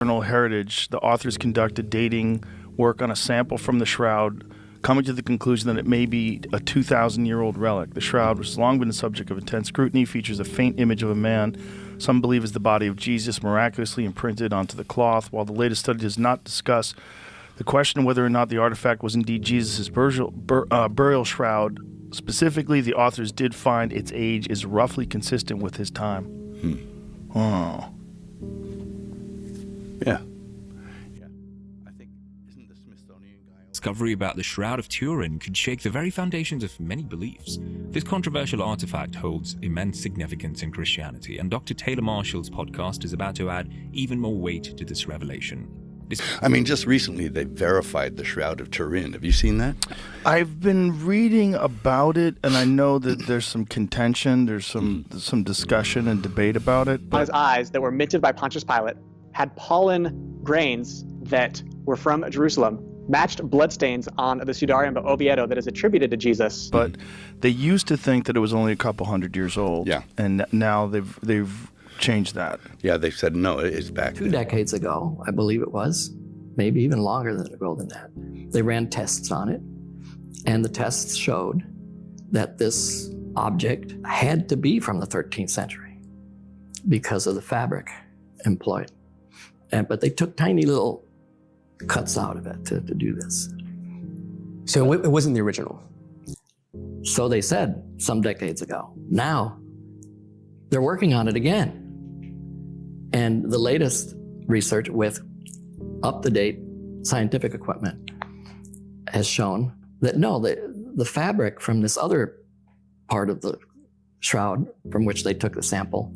heritage, the authors conducted dating work on a sample from the shroud, coming to the conclusion that it may be a 2,000-year-old relic. The shroud, which has long been the subject of intense scrutiny, features a faint image of a man some believe is the body of Jesus miraculously imprinted onto the cloth. While the latest study does not discuss the question of whether or not the artifact was indeed Jesus' burial shroud, specifically, the authors did find its age is roughly consistent with his time. Oh. Yeah. I think, isn't the Smithsonian guy... Discovery about the Shroud of Turin could shake the very foundations of many beliefs. This controversial artifact holds immense significance in Christianity, and Dr. Taylor Marshall's podcast is about to add even more weight to this revelation. Just recently they verified the Shroud of Turin. Have you seen that? I've been reading about it, and I know that there's some contention, there's some discussion and debate about it. On his eyes that were minted by Pontius Pilate had pollen grains that were from Jerusalem, matched bloodstains on the Sudarium of Oviedo that is attributed to Jesus. But they used to think that it was only a couple hundred years old. Yeah. And now they've changed that. Yeah, they said no, it is back 2 decades ago, I believe it was, maybe even longer ago than that. They ran tests on it, and the tests showed that this object had to be from the 13th century because of the fabric employed. But they took tiny little cuts out of it to do this. So it wasn't the original? So they said some decades ago. Now, they're working on it again. And the latest research with up-to-date scientific equipment has shown that no, the fabric from this other part of the shroud from which they took the sample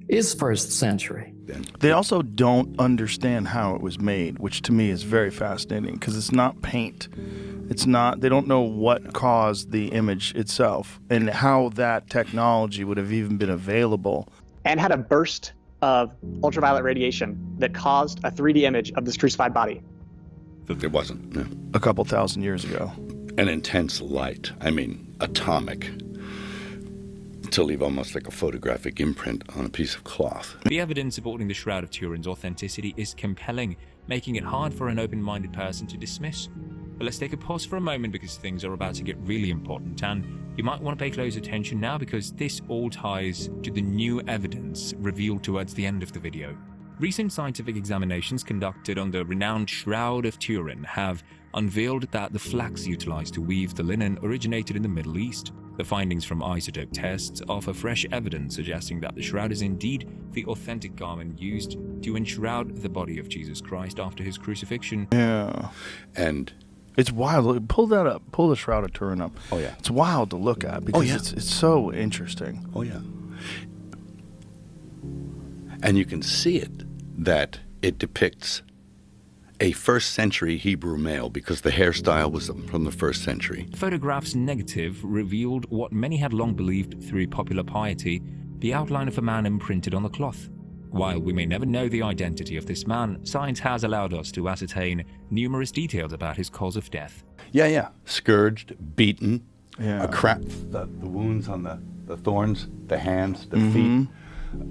is 1st century. They also don't understand how it was made, which to me is very fascinating because it's not paint. They don't know what caused the image itself and how that technology would have even been available. And had a burst of ultraviolet radiation that caused a 3D image of this crucified body. It wasn't, no. A couple thousand years ago. An intense light, atomic, to leave almost like a photographic imprint on a piece of cloth. The evidence supporting the Shroud of Turin's authenticity is compelling, making it hard for an open-minded person to dismiss. But let's take a pause for a moment because things are about to get really important, and you might want to pay close attention now because this all ties to the new evidence revealed towards the end of the video. Recent scientific examinations conducted on the renowned Shroud of Turin have unveiled that the flax utilized to weave the linen originated in the Middle East. The findings from isotope tests offer fresh evidence suggesting that the shroud is indeed the authentic garment used to enshroud the body of Jesus Christ after his crucifixion. Yeah. And it's wild. Pull that up. Pull the Shroud of Turin up. Oh, yeah. It's wild to look at because it's so interesting. Oh, yeah. And you can see it, that it depicts a 1st century Hebrew male because the hairstyle was from the 1st century. The photograph's negative revealed what many had long believed through popular piety, the outline of a man imprinted on the cloth. While we may never know the identity of this man, science has allowed us to ascertain numerous details about his cause of death. Yeah. Scourged, beaten, Yeah. the wounds on the thorns, the hands, the feet,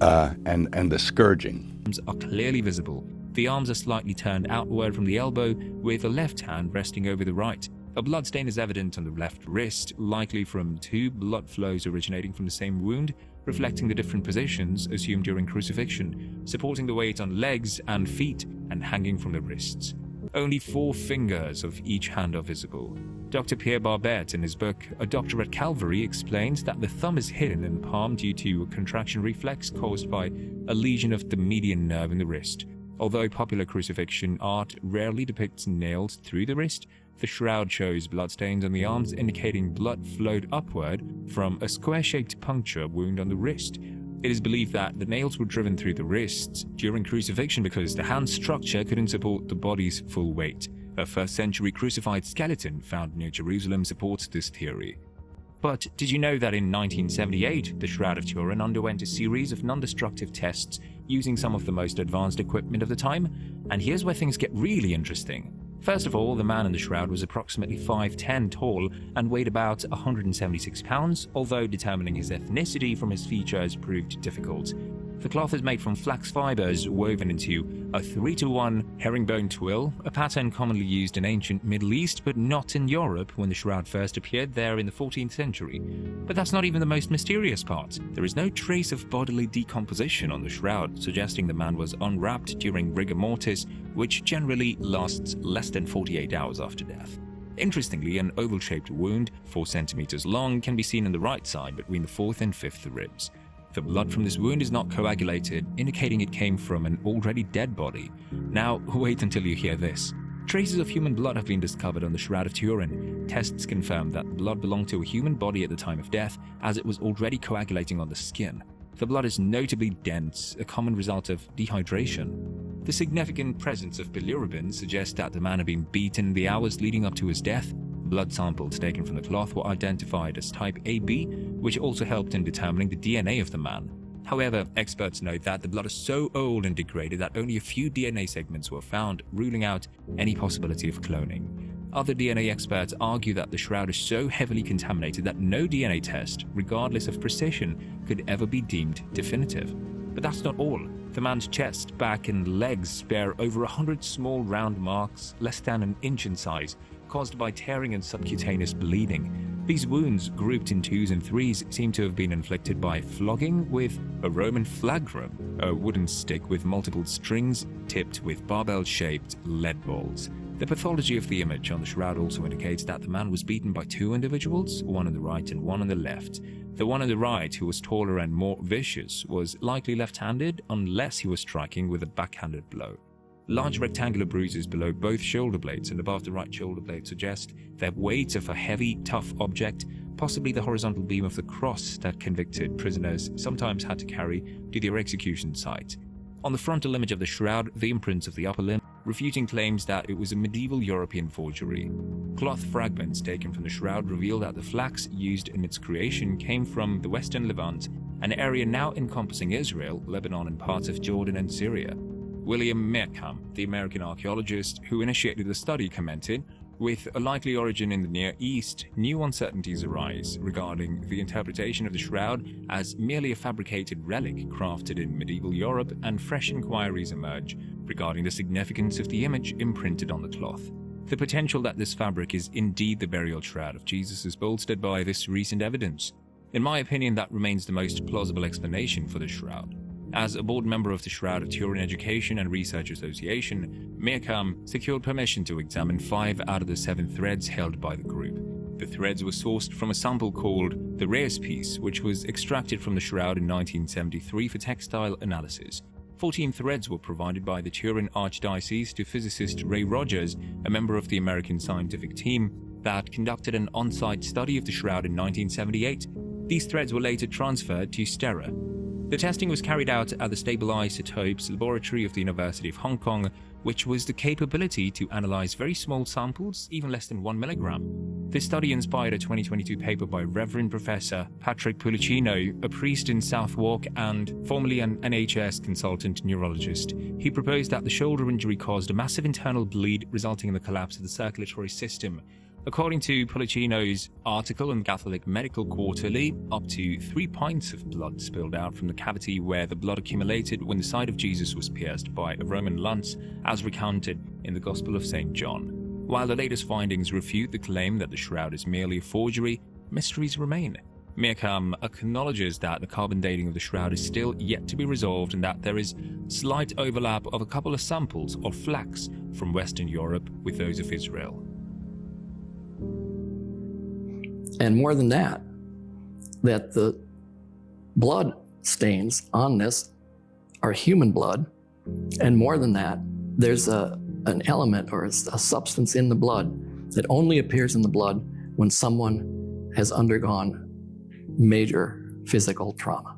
and the scourging. Are clearly visible. The arms are slightly turned outward from the elbow, with the left hand resting over the right. A bloodstain is evident on the left wrist, likely from 2 blood flows originating from the same wound, reflecting the different positions assumed during crucifixion, supporting the weight on legs and feet, and hanging from the wrists. Only 4 fingers of each hand are visible. Dr. Pierre Barbet, in his book A Doctor at Calvary, explains that the thumb is hidden in the palm due to a contraction reflex caused by a lesion of the median nerve in the wrist. Although popular crucifixion art rarely depicts nails through the wrist, the shroud shows bloodstains on the arms indicating blood flowed upward from a square-shaped puncture wound on the wrist. It is believed that the nails were driven through the wrists during crucifixion because the hand structure couldn't support the body's full weight. A 1st century crucified skeleton found near Jerusalem supports this theory. But did you know that in 1978, the Shroud of Turin underwent a series of non-destructive tests using some of the most advanced equipment of the time? And here's where things get really interesting. First of all, the man in the shroud was approximately 5'10" tall and weighed about 176 pounds, although determining his ethnicity from his features proved difficult. The cloth is made from flax fibers woven into a 3-to-1 herringbone twill, a pattern commonly used in ancient Middle East but not in Europe when the shroud first appeared there in the 14th century. But that's not even the most mysterious part. There is no trace of bodily decomposition on the shroud, suggesting the man was unwrapped during rigor mortis, which generally lasts less than 48 hours after death. Interestingly, an oval-shaped wound, 4 centimeters long, can be seen on the right side between the 4th and 5th ribs. The blood from this wound is not coagulated, indicating it came from an already dead body. Now, wait until you hear this. Traces of human blood have been discovered on the Shroud of Turin. Tests confirm that the blood belonged to a human body at the time of death, as it was already coagulating on the skin. The blood is notably dense, a common result of dehydration. The significant presence of bilirubin suggests that the man had been beaten in the hours leading up to his death. Blood samples taken from the cloth were identified as type AB, which also helped in determining the DNA of the man. However, experts note that the blood is so old and degraded that only a few DNA segments were found, ruling out any possibility of cloning. Other DNA experts argue that the shroud is so heavily contaminated that no DNA test, regardless of precision, could ever be deemed definitive. But that's not all. The man's chest, back, and legs bear over 100 small round marks, less than an inch in size, caused by tearing and subcutaneous bleeding. These wounds, grouped in 2s and 3s, seem to have been inflicted by flogging with a Roman flagrum, a wooden stick with multiple strings tipped with barbell-shaped lead balls. The pathology of the image on the shroud also indicates that the man was beaten by 2 individuals, one on the right and one on the left. The one on the right, who was taller and more vicious, was likely left-handed unless he was striking with a backhanded blow. Large rectangular bruises below both shoulder blades and above the right shoulder blade suggest the weight of a heavy, tough object, possibly the horizontal beam of the cross that convicted prisoners sometimes had to carry to their execution site. On the frontal image of the shroud, the imprints of the upper limb, refuting claims that it was a medieval European forgery. Cloth fragments taken from the shroud reveal that the flax used in its creation came from the Western Levant, an area now encompassing Israel, Lebanon, and parts of Jordan and Syria. William Meerkamp, the American archaeologist who initiated the study, commented, "With a likely origin in the Near East, new uncertainties arise regarding the interpretation of the shroud as merely a fabricated relic crafted in medieval Europe, and fresh inquiries emerge regarding the significance of the image imprinted on the cloth. The potential that this fabric is indeed the burial shroud of Jesus is bolstered by this recent evidence. In my opinion, that remains the most plausible explanation for the shroud." As a board member of the Shroud of Turin Education and Research Association, Meerkamp secured permission to examine 5 out of the 7 threads held by the group. The threads were sourced from a sample called the Reyes piece, which was extracted from the shroud in 1973 for textile analysis. 14 threads were provided by the Turin Archdiocese to physicist Ray Rogers, a member of the American scientific team that conducted an on-site study of the shroud in 1978. These threads were later transferred to Stera. The testing was carried out at the Stable Isotopes Laboratory of the University of Hong Kong, which was the capability to analyze very small samples, even less than 1 milligram. This study inspired a 2022 paper by Reverend Professor Patrick Pulicino, a priest in Southwark and formerly an NHS consultant neurologist. He proposed that the shoulder injury caused a massive internal bleed, resulting in the collapse of the circulatory system. According to Policino's article in Catholic Medical Quarterly, up to 3 pints of blood spilled out from the cavity where the blood accumulated when the side of Jesus was pierced by a Roman lance, as recounted in the Gospel of St. John. While the latest findings refute the claim that the shroud is merely a forgery, mysteries remain. Meerkamp acknowledges that the carbon dating of the shroud is still yet to be resolved, and that there is slight overlap of a couple of samples of flax from Western Europe with those of Israel. And more than that the blood stains on this are human blood. And more than that, there's an element or a substance in the blood that only appears in the blood when someone has undergone major physical trauma.